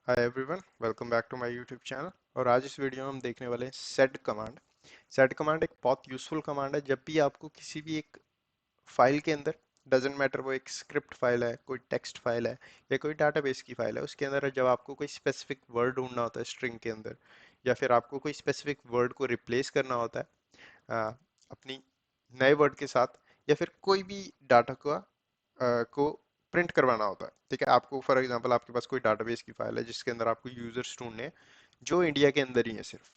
Hi everyone, welcome back to my YouTube channel. और आज इस वीडियो में हम देखने वाले हैं सेड कमांड। सेड कमांड एक बहुत यूज़फुल कमांड है जब भी आपको किसी भी एक फाइल के अंदर, डजेंट मैटर वो एक स्क्रिप्ट फाइल है, कोई टेक्स्ट फाइल है या कोई डाटाबेस की फाइल है, उसके अंदर जब आपको कोई स्पेसिफिक वर्ड ढूंढना होता है स्ट्रिंग के अंदर, या फिर आपको कोई स्पेसिफिक वर्ड को रिप्लेस करना होता है अपनी नए वर्ड के साथ, या फिर कोई भी डाटा को प्रिंट करवाना होता है। ठीक है, आपको फॉर एग्जांपल आपके पास कोई डाटाबेस की फाइल है जिसके अंदर आपको यूजर्स ढूंढने हैं जो इंडिया के अंदर ही है सिर्फ।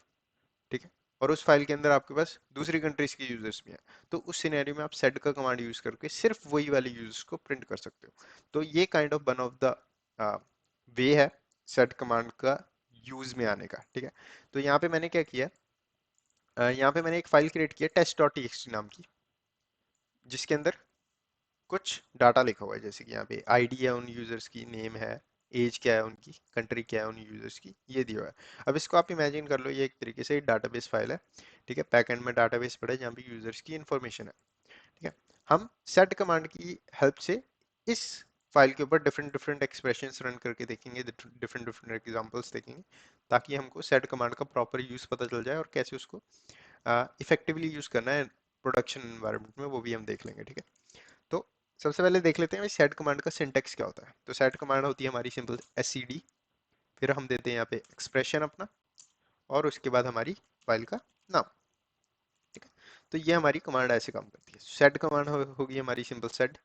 ठीक है, और उस फाइल के अंदर आपके पास दूसरी कंट्रीज के यूजर्स भी हैं। तो उस सिनेरियो में आप सेड का कमांड यूज करके सिर्फ वही वाले यूजर्स को प्रिंट कर सकते हो। तो ये kind of one of the way है सेड कमांड का यूज में आने का। ठीक है, तो यहाँ पे मैंने क्या किया, यहाँ पे मैंने एक फाइल क्रिएट किया टेस्ट डॉट टीएक्सटी नाम की, जिसके अंदर कुछ डाटा लिखा हुआ है, जैसे कि यहाँ पे आईडी है उन यूजर्स की, नेम है, एज क्या है उनकी, कंट्री क्या है उन यूजर्स की, ये दिया हुआ है। अब इसको आप इमेजिन कर लो, ये एक तरीके से डाटाबेस फाइल है। ठीक है, बैकएंड में डाटाबेस पड़ा है जहाँ पे यूजर्स की इंफॉर्मेशन है। ठीक है, हम सेट कमांड की हेल्प से इस फाइल के ऊपर डिफरेंट डिफरेंट एक्सप्रेशंस रन करके देखेंगे, डिफरेंट डिफरेंट एग्जांपल्स देखेंगे, ताकि हमको सेट कमांड का प्रॉपर यूज पता चल जाए और कैसे उसको इफेक्टिवली यूज करना है प्रोडक्शन एनवायरनमेंट में, वो भी हम देख लेंगे। ठीक है, तो सबसे पहले देख लेते हैं भाई सेट कमांड का सिंटेक्स क्या होता है। तो सेट कमांड होती है हमारी सिंपल एससीडी, फिर हम देते हैं यहाँ पे एक्सप्रेशन अपना, और उसके बाद हमारी फाइल का नाम। ठीक है, तो ये हमारी कमांड ऐसे काम करती है। सेट कमांड होगी हमारी सिंपल सेट।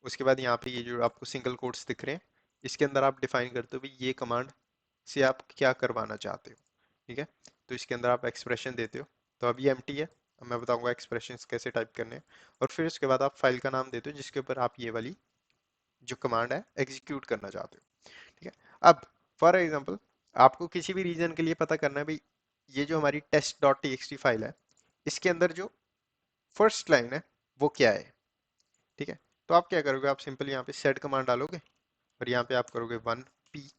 उसके बाद यहाँ पे ये जो आपको सिंगल कोट्स दिख रहे हैं, इसके अंदर आप डिफाइन करते हो भाई ये कमांड से आप क्या करवाना चाहते हो। ठीक है, तो इसके अंदर आप एक्सप्रेशन देते हो, तो अभी एम्प्टी है। अब मैं बताऊंगा एक्सप्रेशंस कैसे टाइप करने हैं। और फिर उसके बाद आप फाइल का नाम देते हो जिसके ऊपर आप ये वाली जो कमांड है एग्जीक्यूट करना चाहते हो। ठीक है, अब फॉर एग्जांपल आपको किसी भी रीजन के लिए पता करना है भाई, ये जो हमारी टेस्ट डॉट टीएक्सटी फाइल है, इसके अंदर जो फर्स्ट लाइन है वो क्या है। ठीक है, तो आप क्या करोगे, आप सिंपल यहाँ पे सेट कमांड डालोगे और यहाँ पे आप करोगे वन पी।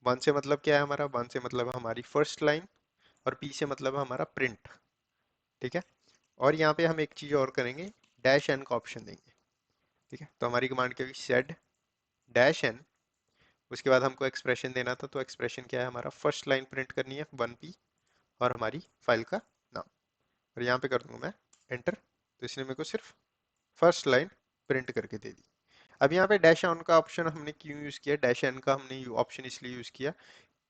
वन से मतलब क्या है हमारा, वन से मतलब हमारी फर्स्ट लाइन, और पी से मतलब हमारा प्रिंट। ठीक है, और यहाँ पे हम एक चीज और करेंगे, डैश एन का ऑप्शन देंगे। ठीक है, तो हमारी कमांड क्या हुई, सेड डैश एन। उसके बाद हमको एक्सप्रेशन देना था, तो एक्सप्रेशन क्या है हमारा, फर्स्ट लाइन प्रिंट करनी है वन पी, और हमारी फाइल का नाम। और यहाँ पे कर दूंगा मैं एंटर, तो इसने मेरे को सिर्फ फर्स्ट लाइन प्रिंट करके दे दी। अब यहाँ पे डैश ऑन का ऑप्शन हमने क्यों यूज किया, डैश एन का हमने ऑप्शन इसलिए यूज किया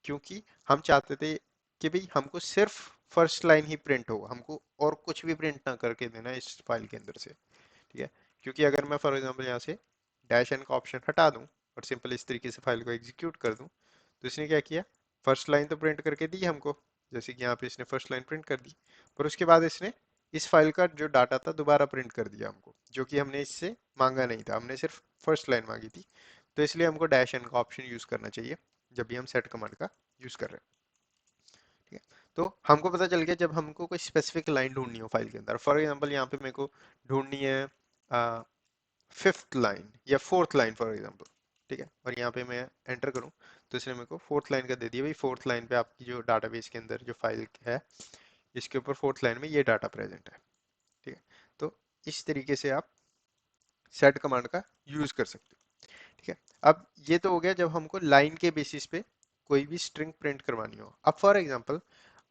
क्योंकि हम चाहते थे कि भाई हमको सिर्फ फर्स्ट लाइन ही प्रिंट हो, हमको और कुछ भी प्रिंट ना करके देना इस फाइल के अंदर से। ठीक है, क्योंकि अगर मैं फॉर एग्जांपल यहाँ से डैश एन का ऑप्शन हटा दूं और सिंपल इस तरीके से फाइल को एग्जीक्यूट कर दूं, तो इसने क्या किया, फर्स्ट लाइन तो प्रिंट करके दी हमको, जैसे कि यहाँ पे इसने फर्स्ट लाइन प्रिंट कर दी, पर उसके बाद इसने इस फाइल का जो डाटा था दोबारा प्रिंट कर दिया हमको, जो कि हमने इससे मांगा नहीं था, हमने सिर्फ फर्स्ट लाइन मांगी थी। तो इसलिए हमको डैश एन का ऑप्शन यूज करना चाहिए जब भी हम सेट कमांड का यूज कर रहे हैं। ठीक है, तो हमको पता चल गया जब हमको कोई स्पेसिफिक लाइन ढूंढनी हो फाइल के अंदर, फॉर एग्जांपल यहाँ पे मेरे को ढूंढनी है फिफ्थ लाइन या फोर्थ लाइन फॉर एग्जांपल। ठीक है, और यहाँ पे मैं एंटर करूँ, तो इसने मेरे को फोर्थ लाइन का दे दिया भाई, फोर्थ लाइन पे आपकी जो डाटाबेस के अंदर जो फाइल है, इसके ऊपर फोर्थ लाइन में ये डाटा प्रेजेंट है। ठीक है, तो इस तरीके से आप सेट कमांड का यूज कर सकते हो। ठीक है, अब ये तो हो गया जब हमको लाइन के बेसिस पे कोई भी स्ट्रिंग प्रिंट करवानी हो। अब फॉर एग्जांपल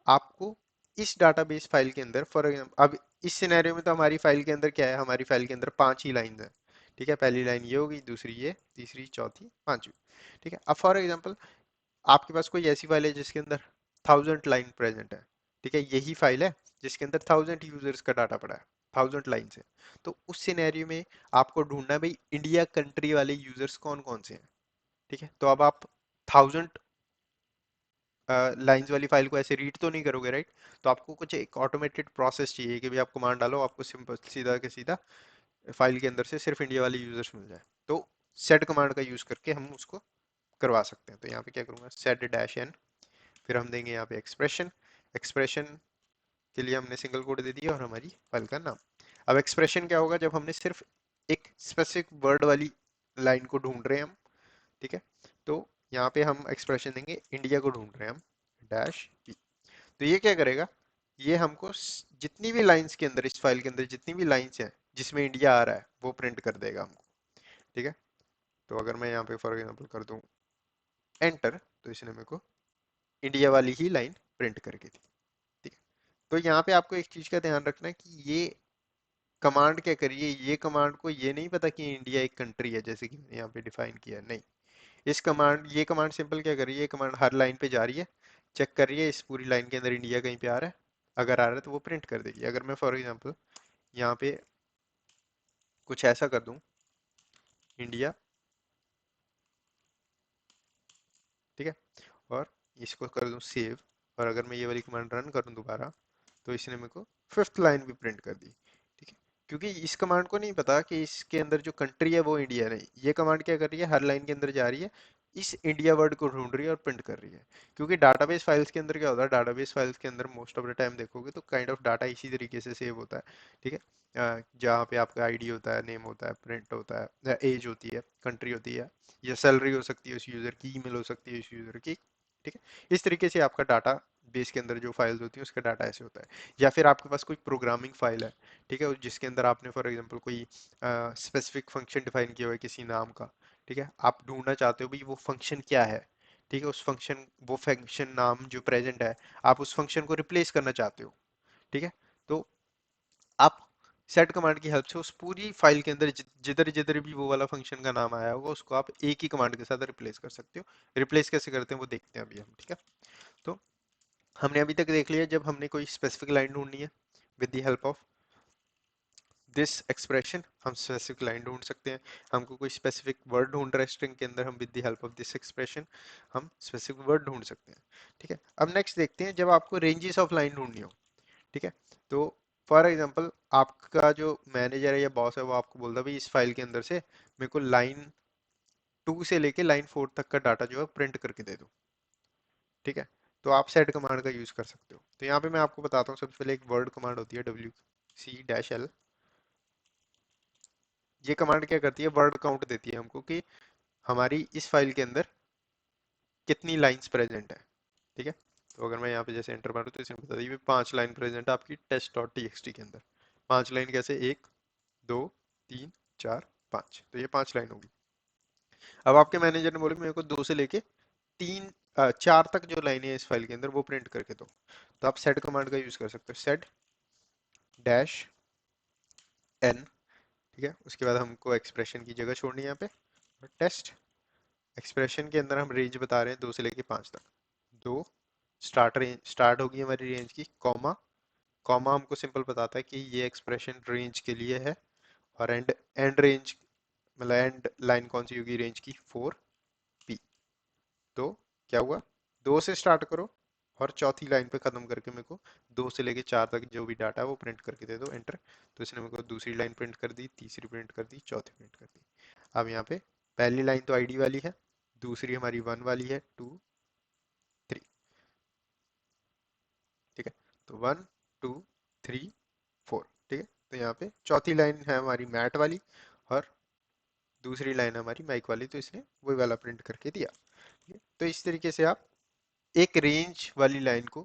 आपको इस डाटाबेस फाइल के अंदर, फॉर एग्जांपल अब इस सिनेरियो में तो हमारी फाइल के अंदर क्या है, हमारी फाइल के अंदर पांच ही लाइन है। ठीक है, पहली लाइन ये होगी, दूसरी ये, तीसरी, चौथी, पांचवी। ठीक है, अब फॉर एग्जांपल आपके पास कोई ऐसी फाइल है जिसके अंदर 1000 लाइन प्रेजेंट है। ठीक है, यही फाइल है जिसके अंदर 1000 यूजर्स का डाटा पड़ा है, 1000 लाइन से। तो उस सिनेरियो में आपको ढूंढना है भाई इंडिया कंट्री वाले यूजर्स कौन कौन से हैं। ठीक है, तो अब आप 1000 लाइंस वाली फाइल को ऐसे रीड तो नहीं करोगे, राइट। तो आपको कुछ एक ऑटोमेटेड प्रोसेस चाहिए कि भाई आप कमांड डालो, आपको सिंपल सीधा के सीधा फाइल के अंदर से सिर्फ इंडिया वाले यूजर्स मिल जाए। तो सेट कमांड का यूज करके हम उसको करवा सकते हैं। तो यहाँ पे क्या करूंगा, सेट डैश एन, फिर हम देंगे यहाँ पे एक्सप्रेशन। एक्सप्रेशन के लिए हमने सिंगल कोड दे दिया और हमारी फाइल का नाम। अब एक्सप्रेशन क्या होगा, जब हमने सिर्फ एक स्पेसिफिक वर्ड वाली लाइन को ढूंढ रहे हैं हम। ठीक है, तो यहाँ पे हम एक्सप्रेशन देंगे इंडिया को ढूंढ रहे हैं हम, डैश पी। तो ये क्या करेगा, ये हमको जितनी भी लाइंस के अंदर, इस फाइल के अंदर जितनी भी लाइंस हैं जिसमें इंडिया आ रहा है वो प्रिंट कर देगा हमको। ठीक है, तो अगर मैं यहाँ पे फॉर एग्जांपल कर दूं एंटर, तो इसने मेरे को इंडिया वाली ही लाइन प्रिंट करके दी। ठीक है, तो यहाँ पे आपको एक चीज का ध्यान रखना है कि ये कमांड क्या करिए, ये कमांड को ये नहीं पता कि इंडिया एक कंट्री है जैसे कि मैंने यहाँ पे डिफाइन किया है, नहीं। इस कमांड ये कमांड सिंपल क्या कर रही है, ये कमांड हर लाइन पे जा रही है, चेक कर रही है इस पूरी लाइन के अंदर इंडिया कहीं पे आ रहा है, अगर आ रहा है तो वो प्रिंट कर देगी। अगर मैं फॉर एग्जांपल यहाँ पे कुछ ऐसा कर दूं, इंडिया, ठीक है, और इसको कर दूं सेव, और अगर मैं ये वाली कमांड रन करूं दोबारा, तो इसने मेरे को फिफ्थ लाइन भी प्रिंट कर दी। ठीक है, क्योंकि इस कमांड को नहीं पता कि इसके अंदर जो कंट्री है वो इंडिया नहीं, ये कमांड क्या कर रही है, हर लाइन के अंदर जा रही है, इस इंडिया वर्ड को ढूंढ रही है और प्रिंट कर रही है। क्योंकि डाटाबेस फाइल्स के अंदर क्या होता है, डाटाबेस फाइल्स के अंदर मोस्ट ऑफ द टाइम देखोगे तो काइंड ऑफ डाटा इसी तरीके से सेव होता है। ठीक है, जहाँ पे आपका आईडी होता है, नेम होता है, प्रिंट होता है, एज होती है, कंट्री होती है, या सैलरी हो सकती है उस यूजर की, ईमेल हो सकती है उस यूजर की। ठीक है, इस तरीके से आपका डाटा बेस के अंदर जो फाइल्स होती है उसका डाटा ऐसे होता है। या फिर आपके पास कोई प्रोग्रामिंग फाइल है, ठीक है, जिसके अंदर आपने फॉर एग्जांपल कोई स्पेसिफिक फंक्शन डिफाइन किया हुआ है किसी नाम का, ठीक है, आप ढूंढना चाहते हो भाई वो फंक्शन क्या है, ठीक है, उस फंक्शन, वो फंक्शन नाम जो प्रेजेंट है, आप उस फंक्शन को रिप्लेस करना चाहते हो, ठीक है, तो आप सेट कमांड की हेल्प से उस पूरी फाइल के अंदर जिधर जिधर भी वो वाला फंक्शन का नाम आया होगा उसको आप एक ही कमांड के साथ रिप्लेस कर सकते हो। रिप्लेस कैसे करते हैं वो देखते हैं अभी हम, ठीक है। तो हमने अभी तक देख लिया जब हमने कोई स्पेसिफिक लाइन ढूंढनी है, with the help of this expression हम स्पेसिफिक लाइन ढूंढ सकते हैं। हमको कोई स्पेसिफिक वर्ड ढूंढ रहा है स्ट्रिंग के अंदर, हम with the help of this expression हम स्पेसिफिक वर्ड ढूंढ सकते हैं। ठीक है, अब नेक्स्ट देखते हैं जब आपको रेंजेस ऑफ लाइन ढूंढनी हो। ठीक है, तो फॉर एग्जांपल आपका जो मैनेजर है या बॉस है वो आपको बोलता है भाई इस फाइल के अंदर से मेरे को लाइन 2 से लेके लाइन 4 तक का डाटा जो है प्रिंट करके दे दो। ठीक है, तो आप सेट कमांड का यूज कर सकते हो। तो यहाँ पे मैं आपको बताता हूँ, सबसे पहले एक वर्ड कमांड होती है WC-L। ये कमांड क्या करती है, वर्ड काउंट देती है हमको कि हमारी इस फाइल के अंदर कितनी लाइंस प्रेजेंट है। ठीक है, तो अगर मैं यहाँ पे जैसे एंटर मारूँ तो इसमें बता दी 5 लाइन प्रेजेंट है आपकी test.txt के अंदर। 5 लाइन कैसे, 1 2 3 4 5, तो ये 5 लाइन होगी। अब आपके मैनेजर ने बोला कि मेरे को 2 से लेके 4 तक जो लाइनें हैं इस फाइल के अंदर वो प्रिंट करके दो, तो आप सेट कमांड का यूज कर सकते हो, सेट डैश एन। ठीक है, उसके बाद हमको एक्सप्रेशन की जगह छोड़नी है यहाँ पे, टेस्ट एक्सप्रेशन के अंदर हम रेंज बता रहे हैं 2 से लेके 5 तक। 2 स्टार्ट रेंज, स्टार्ट होगी हमारी रेंज की, कॉमा, कॉमा हमको सिंपल बताता है कि ये एक्सप्रेशन रेंज के लिए है, और एंड, एंड रेंज मतलब एंड लाइन कौन सी होगी रेंज की, 4P। तो क्या हुआ, 2 से स्टार्ट करो और चौथी लाइन पे खत्म करके मेरे को 2 से लेके 4 तक जो भी डाटा है वो प्रिंट करके दे दो, एंटर। तो इसने मेरे को दूसरी लाइन प्रिंट कर दी, तीसरी प्रिंट कर दी, चौथी प्रिंट कर दी। अब यहाँ पे पहली लाइन तो आईडी वाली है, दूसरी हमारी 1 वाली है, 2 3। ठीक है, तो 1 2 3 4। ठीक है, तो यहाँ पे चौथी लाइन है हमारी मैट वाली, और दूसरी लाइन हमारी माइक वाली, तो इसने वही वाला प्रिंट करके दिया। ठीक है? तो इस तरीके से आप एक रेंज वाली लाइन को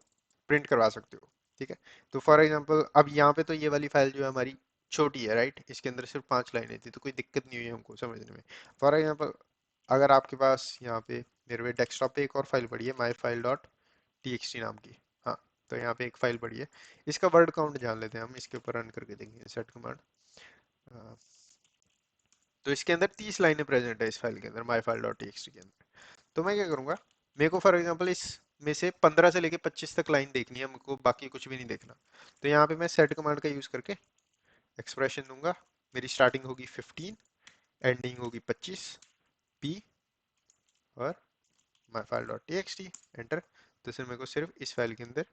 प्रिंट करवा सकते हो। ठीक है, तो फॉर एग्जांपल अब यहाँ पे तो ये वाली फाइल जो है हमारी छोटी है, राइट, इसके अंदर सिर्फ 5 लाइनें थी तो कोई दिक्कत नहीं हुई हमको समझने में। फॉर एग्जांपल अगर आपके पास यहाँ पे मेरे पे डेस्कटॉप पे एक और फाइल पड़ी है, माई फाइल डॉट टी नाम की। हाँ, तो यहाँ पे एक फाइल पड़ी है, इसका वर्ड काउंट जान लेते हैं हम, इसके ऊपर रन करके देखेंगे सेट कमांड। तो इसके अंदर 30 लाइनें प्रेजेंट है इस फाइल के अंदर, माई फाइल डॉट टी के अंदर। तो मैं क्या करूंगा, मेरे को फॉर एग्जांपल इस में से 15 से लेके 25 तक लाइन देखनी है, मुझको बाकी कुछ भी नहीं देखना। तो यहाँ पे मैं सेट कमांड का यूज करके एक्सप्रेशन दूंगा, मेरी स्टार्टिंग होगी 15, एंडिंग होगी 25, पी और my file dot T enter. तो सिर्फ मेरे को सिर्फ इस फाइल के अंदर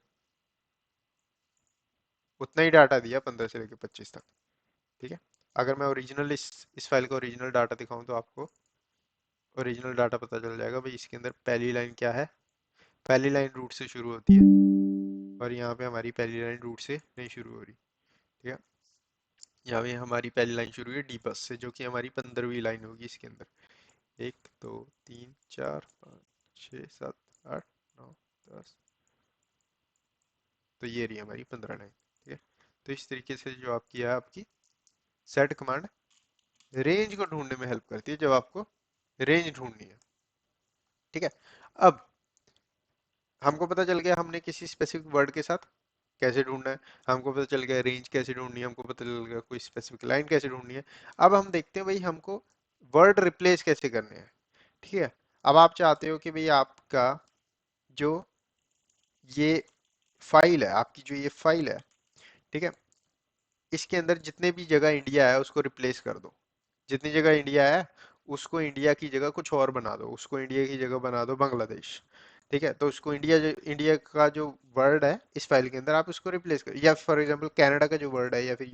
उतना ही डाटा दिया 15 से लेके 25 तक। ठीक है, अगर मैं ओरिजिनल इस फाइल का ओरिजिनल डाटा दिखाऊं तो आपको ओरिजिनल डाटा पता चल जाएगा भाई, इसके अंदर पहली लाइन क्या है, पहली लाइन रूट से शुरू होती है, और यहाँ पे हमारी पहली लाइन रूट से नहीं शुरू हो रही। ठीक है, यहाँ पे हमारी पहली लाइन शुरू हुई है डी बस से, जो कि हमारी 15वीं लाइन होगी इसके अंदर। 1 2 3 4 5 6 7 8 9 10, तो ये रही हमारी 15 लाइन। ठीक है, तो इस तरीके से जो आपकी है, आपकी सेट कमांड रेंज को ढूंढने में हेल्प करती है जब आपको रेंज ढूंढनी है। ठीक है, अब हमको पता चल गया हमने किसी स्पेसिफिक वर्ड के साथ कैसे ढूंढना है, हमको पता चल गया रेंज कैसे ढूंढनी है, हमको पता चल गया कोई स्पेसिफिक लाइन कैसे ढूंढनी है। अब हम देखते हैं भाई हमको वर्ड रिप्लेस कैसे करने हैं। ठीक है, अब आप चाहते हो कि भाई आपका जो ये फाइल है, आपकी जो ये फाइल है, ठीक है, इसके अंदर जितने भी जगह इंडिया है उसको रिप्लेस कर दो। जितनी जगह इंडिया है उसको इंडिया की जगह कुछ और बना दो, उसको इंडिया की जगह बना दो बांग्लादेश। ठीक है, तो उसको इंडिया का जो वर्ड है इस फाइल के अंदर आप उसको रिप्लेस कर, या फॉर एग्जांपल कनाडा का जो वर्ड है या फिर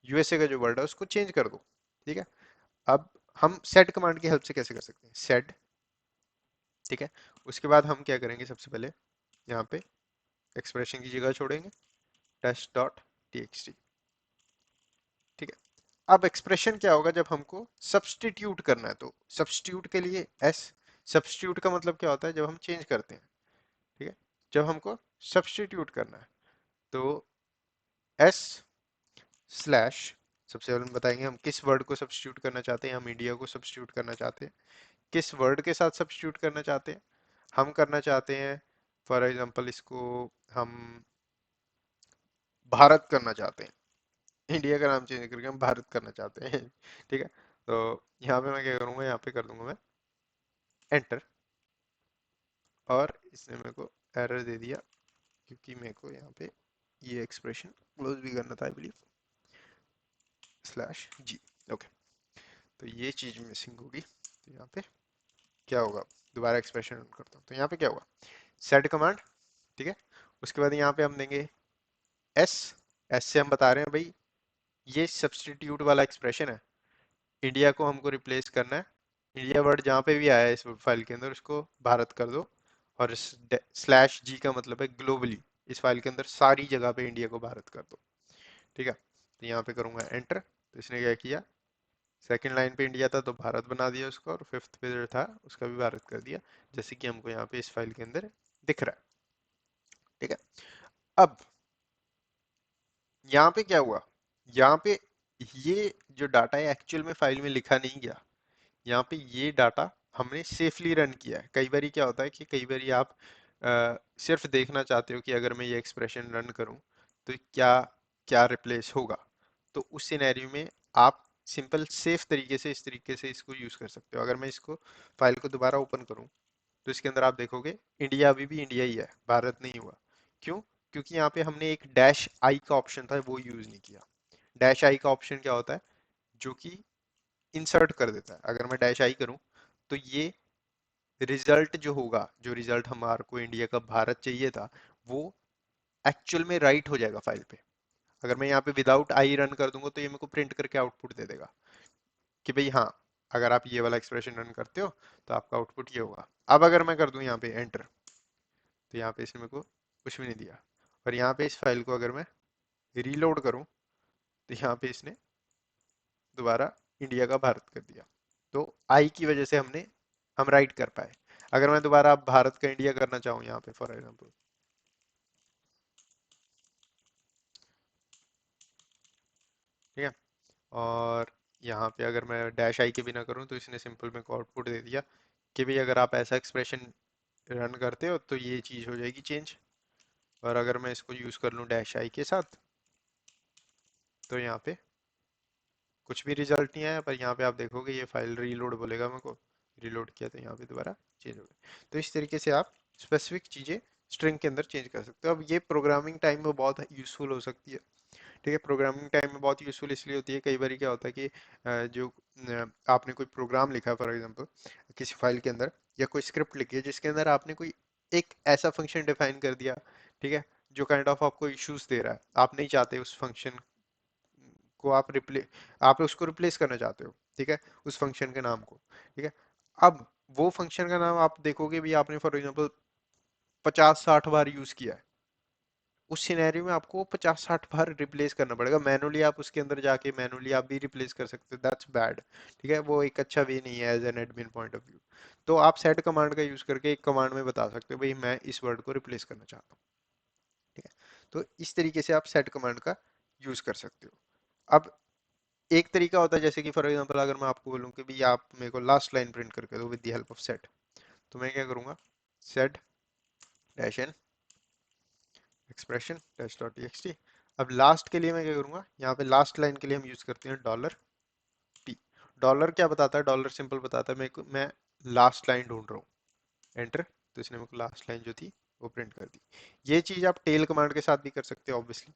यूएसए का जो वर्ड है उसको चेंज कर दो। ठीक है, अब हम सेट कमांड की हेल्प से कैसे कर सकते हैं, सेट। ठीक है, उसके बाद हम क्या करेंगे, सबसे पहले यहाँ पे एक्सप्रेशन की जगह छोड़ेंगे, टेस्ट डॉट टीएक्सटी। ठीक है, अब एक्सप्रेशन क्या होगा जब हमको सब्सटीट्यूट करना है, तो सब्सटीट्यूट के लिए एस। सब्सटीट्यूट का मतलब क्या होता है, जब हम चेंज करते हैं। ठीक है, जब हमको सब्सटीट्यूट करना है तो एस स्लैश, सबसे पहले हम बताएंगे हम किस वर्ड को सब्सटीट्यूट करना चाहते हैं। हम इंडिया को सब्सटीट्यूट करना चाहते हैं, किस वर्ड के साथ सब्सटीट्यूट करना चाहते हैं। हम करना चाहते हैं फॉर एग्जांपल इसको हम भारत करना चाहते हैं, इंडिया का नाम चेंज करके हम भारत करना चाहते हैं। ठीक है, तो यहाँ पे मैं क्या करूंगा, यहाँ पे कर दूंगा मैं एंटर, और इसने मेरे को एरर दे दिया क्योंकि मेरे को यहाँ पे ये एक्सप्रेशन क्लोज भी करना था I believe, slash G. Okay, तो ये चीज मिसिंग होगी, तो यहाँ पे क्या होगा, दोबारा एक्सप्रेशन रन करता हूँ तो यहाँ पे क्या होगा, सेट कमांड। ठीक है, उसके बाद यहाँ पे हम देंगे एस। एस से हम बता रहे हैं भाई ये सब्सटीट्यूट वाला एक्सप्रेशन है, इंडिया को हमको रिप्लेस करना है, इंडिया वर्ड जहाँ पे भी आया है इस फाइल के अंदर उसको भारत कर दो। और स्लैश जी का मतलब है ग्लोबली, इस फाइल के अंदर सारी जगह पे इंडिया को भारत कर दो। ठीक है, तो यहाँ पे करूंगा एंटर, तो इसने क्या किया, सेकंड लाइन पे इंडिया था तो भारत बना दिया उसको, और फिफ्थ पे जो था उसका भी भारत कर दिया, जैसे कि हमको यहाँ पे इस फाइल के अंदर दिख रहा है। ठीक है, अब यहाँ पे क्या हुआ, यहाँ पे ये जो डाटा है एक्चुअल में फाइल में लिखा नहीं गया, यहाँ पे ये डाटा हमने सेफली रन किया है। कई बारी क्या होता है कि कई बारी आप सिर्फ देखना चाहते हो कि अगर मैं ये एक्सप्रेशन रन करूं तो क्या क्या रिप्लेस होगा, तो उस सिनेरियो में आप सिंपल सेफ तरीके से इस तरीके से इसको यूज कर सकते हो। अगर मैं इसको फाइल को दोबारा ओपन करूं तो इसके अंदर आप देखोगे इंडिया अभी भी इंडिया ही है, भारत नहीं हुआ। क्यों, क्योंकि यहाँ पे हमने एक डैश आई का ऑप्शन था वो यूज नहीं किया। डैश आई का ऑप्शन क्या होता है, जो कि इंसर्ट कर देता है। अगर मैं डैश आई करूं तो ये रिजल्ट जो होगा, जो रिजल्ट हमारे को इंडिया का भारत चाहिए था, वो एक्चुअल में राइट हो जाएगा फाइल पे। अगर मैं यहाँ पे विदाउट आई रन कर दूंगा तो ये मेरे को प्रिंट करके आउटपुट दे देगा कि भाई हाँ, अगर आप ये वाला एक्सप्रेशन रन करते हो तो आपका आउटपुट ये होगा। अब अगर मैं कर दूं यहाँ पे एंटर, तो यहाँ पे इसने मेरे को कुछ भी नहीं दिया। और यहाँ पे इस फाइल को अगर मैं रीलोड करूं तो यहाँ पे इसने दोबारा इंडिया का भारत कर दिया। तो आई की वजह से हम राइट कर पाए। अगर मैं दोबारा अब भारत का इंडिया करना चाहूँ यहाँ पे फॉर एग्जांपल, ठीक है, और यहाँ पे अगर मैं डैश आई के बिना करूँ तो इसने सिंपल मेरे को आउटपुट दे दिया कि भाई अगर आप ऐसा एक्सप्रेशन रन करते हो तो ये चीज़ हो जाएगी चेंज। और अगर मैं इसको यूज़ कर लूँ डैश आई के साथ तो यहाँ पे कुछ भी रिजल्ट नहीं आया, पर यहाँ पे आप देखोगे ये फाइल रीलोड बोलेगा मेरे को, रीलोड किया तो यहाँ पे दोबारा चेंज हो गया। तो इस तरीके से आप स्पेसिफिक चीज़ें स्ट्रिंग के अंदर चेंज कर सकते हो। अब ये प्रोग्रामिंग टाइम में बहुत यूजफुल हो सकती है। ठीक है, प्रोग्रामिंग टाइम में बहुत यूजफुल इसलिए होती है, कई बार क्या होता है कि जो आपने कोई प्रोग्राम लिखा फॉर एग्जांपल किसी फाइल के अंदर, या कोई स्क्रिप्ट लिखी है जिसके अंदर आपने कोई एक ऐसा फंक्शन डिफाइन कर दिया, ठीक है, जो काइंड ऑफ आपको इश्यूज दे रहा है, आप नहीं चाहते उस फंक्शन को आप उसको रिप्लेस करना चाहते हो। ठीक है, उस फंक्शन के नाम को। ठीक है, अब वो फंक्शन का नाम आप देखोगे भी आपने फॉर एग्जांपल 50-60 बार यूज किया है, उस सिनेरियो में आपको 50-60 बार रिप्लेस करना पड़ेगा मैनुअली। आप उसके अंदर जाके मैनुअली आप भी रिप्लेस कर सकते हो, दैट्स बैड। ठीक है, वो एक अच्छा वे नहीं है as an admin point of view. तो आप सेट कमांड का यूज करके एक कमांड में बता सकते हो भाई मैं इस वर्ड को रिप्लेस करना चाहता हूँ। ठीक है, तो इस तरीके से आप सेट कमांड का यूज कर सकते हो। अब एक तरीका होता है जैसे कि फॉर एग्जांपल अगर मैं आपको बोलूं कि भाई आप मेरे को लास्ट लाइन प्रिंट करके दो with the help of set, तो मैं क्या करूंगा, said dash an expression dash dot TXT. अब लास्ट के लिए मैं क्या करूंगा, यहाँ पे लास्ट लाइन के लिए हम यूज करते हैं डॉलर टी। डॉलर क्या बताता है, डॉलर सिंपल बताता है मैं लास्ट लाइन ढूंढ रहा हूँ, एंटर। तो इसने मेरे को लास्ट लाइन जो थी वो प्रिंट कर दी। ये चीज आप टेल कमांड के साथ भी कर सकते हो ऑब्वियसली।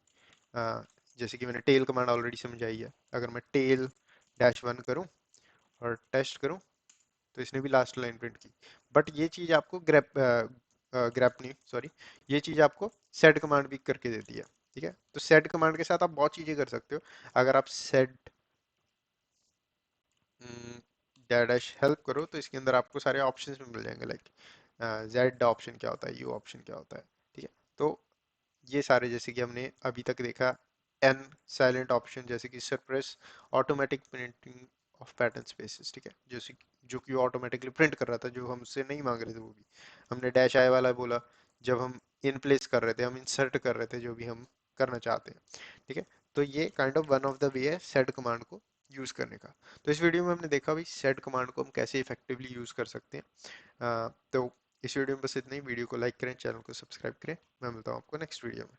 जैसे कि मैंने टेल कमांड ऑलरेडी समझाई है। अगर मैं टेल डैश वन करूँ और टेस्ट करूँ तो इसने भी लास्ट लाइन प्रिंट की। बट ये चीज आपको ग्रेप ग्रेप नहीं, सॉरी, ये चीज आपको सेड कमांड भी करके देती है। ठीक है, तो सेड कमांड के साथ आप बहुत चीजें कर सकते हो। अगर आप सेड डैश हेल्प करो तो इसके अंदर आपको सारे ऑप्शंस भी मिल जाएंगे, लाइक जेड ऑप्शन क्या होता है, यू ऑप्शन क्या होता है। ठीक है, तो ये सारे जैसे कि हमने अभी तक देखा, एन साइलेंट ऑप्शन जैसे कि suppress automatic printing of pattern spaces. ठीक है, जैसे जो कि ऑटोमेटिकली प्रिंट कर रहा था, जो हम उससे नहीं मांग रहे थे वो भी। हमने डैश आई वाला बोला जब हम इन प्लेस कर रहे थे, हम इंसर्ट कर रहे थे जो भी हम करना चाहते हैं। ठीक है, तो ये kind of one of the way है सेड कमांड को यूज करने का। तो इस वीडियो में हमने देखा भाई सेड कमांड को हम कैसे इफेक्टिवली यूज कर सकते हैं। तो इस वीडियो में बस इतना ही। वीडियो को लाइक करें, चैनल को सब्सक्राइब करें। मैं मिलता हूँ आपको नेक्स्ट वीडियो में।